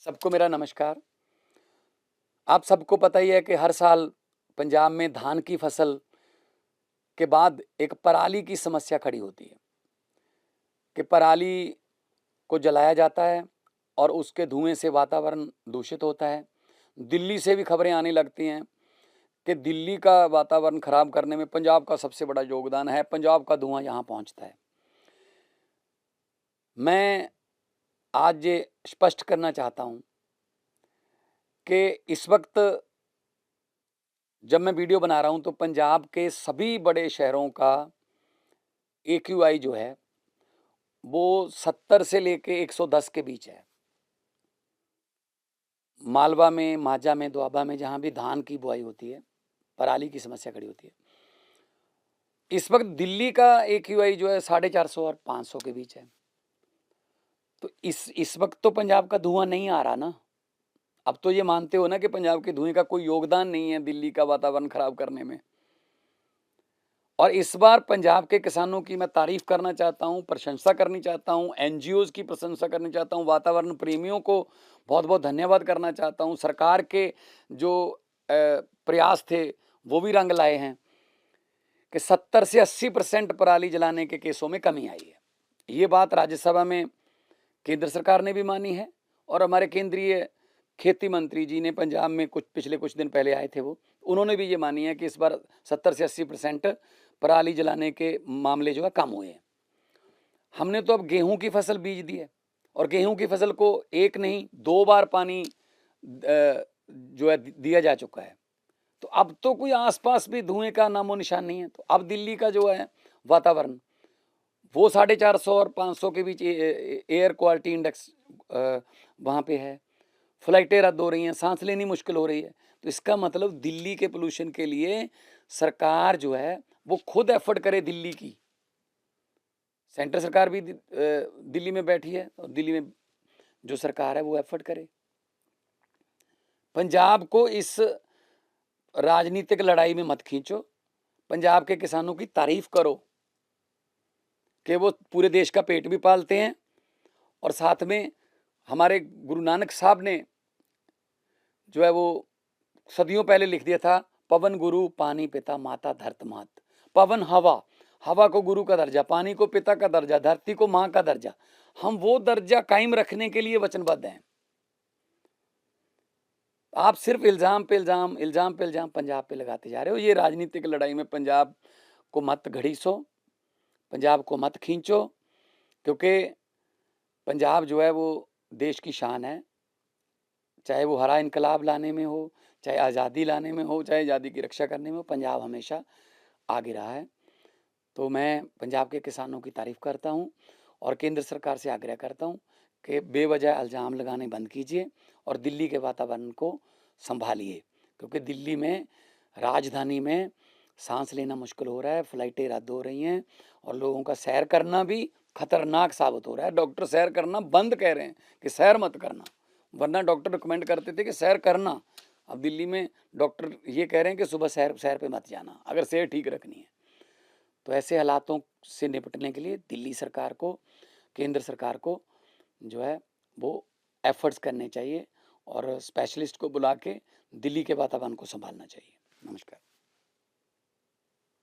सबको मेरा नमस्कार। आप सबको पता ही है कि हर साल पंजाब में धान की फसल के बाद एक पराली की समस्या खड़ी होती है कि पराली को जलाया जाता है और उसके धुएँ से वातावरण दूषित होता है। दिल्ली से भी खबरें आने लगती हैं कि दिल्ली का वातावरण खराब करने में पंजाब का सबसे बड़ा योगदान है, पंजाब का धुआँ यहाँ पहुँचता है। मैं आज ये स्पष्ट करना चाहता हूँ कि इस वक़्त जब मैं वीडियो बना रहा हूँ तो पंजाब के सभी बड़े शहरों का एक्यूआई जो है वो 70 से लेके 110 के बीच है। मालवा में, माझा में, दोआबा में जहाँ भी धान की बुआई होती है, पराली की समस्या खड़ी होती है। इस वक़्त दिल्ली का एक्यूआई जो है 450 और 500 के बीच है। तो इस वक़्त तो पंजाब का धुआँ नहीं आ रहा ना। अब तो ये मानते हो ना कि पंजाब के धुएँ का कोई योगदान नहीं है दिल्ली का वातावरण खराब करने में। और इस बार पंजाब के किसानों की मैं तारीफ़ करना चाहता हूँ, प्रशंसा करनी चाहता हूँ, एनजीओज़ की प्रशंसा करनी चाहता हूँ, वातावरण प्रेमियों को बहुत-बहुत धन्यवाद करना चाहता हूँ। सरकार के जो प्रयास थे, वो भी रंग लाए हैं कि 70 से 80% पराली जलाने के केसों में कमी आई है। ये बात राज्यसभा में केंद्र सरकार ने भी मानी है और हमारे केंद्रीय खेती मंत्री जी ने पंजाब में पिछले कुछ दिन पहले आए थे उन्होंने भी ये मानी है कि इस बार 70 से 80% पराली जलाने के मामले जो है कम हुए हैं। हमने तो अब गेहूं की फसल बीज दी है और गेहूं की फसल को एक नहीं 2 बार पानी जो है दिया जा चुका है। तो अब तो कोई आसपास भी धुएं का नामो निशान नहीं है। तो अब दिल्ली का जो है वातावरण वो 450 और 500 के बीच एयर क्वालिटी इंडेक्स वहाँ पे है। फ्लाइटें रद्द हो रही हैं, सांस लेनी मुश्किल हो रही है। तो इसका मतलब दिल्ली के पोल्यूशन के लिए सरकार जो है वो खुद एफर्ट करे दिल्ली की। सेंटर सरकार भी दिल्ली में बैठी है और दिल्ली में जो सरकार है वो एफर्ट करे। पंजाब को इस राजनीतिक लड़ाई में मत खींचो। पंजाब के किसानों की तारीफ करो कि वो पूरे देश का पेट भी पालते हैं और साथ में हमारे गुरु नानक साहब ने जो है वो सदियों पहले लिख दिया था, पवन गुरु पानी पिता माता धरत मात। पवन हवा, हवा को गुरु का दर्जा, पानी को पिता का दर्जा, धरती को माँ का दर्जा। हम वो दर्जा कायम रखने के लिए वचनबद्ध हैं। आप सिर्फ इल्जाम पे इल्जाम, इल्जाम पे इल्जाम पंजाब पे लगाते जा रहे हो। ये राजनीतिक लड़ाई में पंजाब को मत घड़ीसो, पंजाब को मत खींचो, क्योंकि पंजाब जो है वो देश की शान है। चाहे वो हरा इनकलाब लाने में हो, चाहे आज़ादी लाने में हो, चाहे आज़ादी की रक्षा करने में हो, पंजाब हमेशा आगे रहा है। तो मैं पंजाब के किसानों की तारीफ़ करता हूँ और केंद्र सरकार से आग्रह करता हूँ कि बेवजह इल्ज़ाम लगाने बंद कीजिए और दिल्ली के वातावरण को संभालिए, क्योंकि दिल्ली में, राजधानी में सांस लेना मुश्किल हो रहा है, फ्लाइटें रद्द हो रही हैं और लोगों का सैर करना भी खतरनाक साबित हो रहा है। डॉक्टर सैर करना बंद कह रहे हैं कि सैर मत करना, वरना डॉक्टर रिकमेंड करते थे कि सैर करना। अब दिल्ली में डॉक्टर ये कह रहे हैं कि सुबह सैर पे मत जाना अगर सेहत ठीक रखनी है। तो ऐसे हालातों से निपटने के लिए दिल्ली सरकार को, केंद्र सरकार को जो है वो एफर्ट्स करने चाहिए और स्पेशलिस्ट को बुला के दिल्ली के वातावरण को संभालना चाहिए। नमस्कार।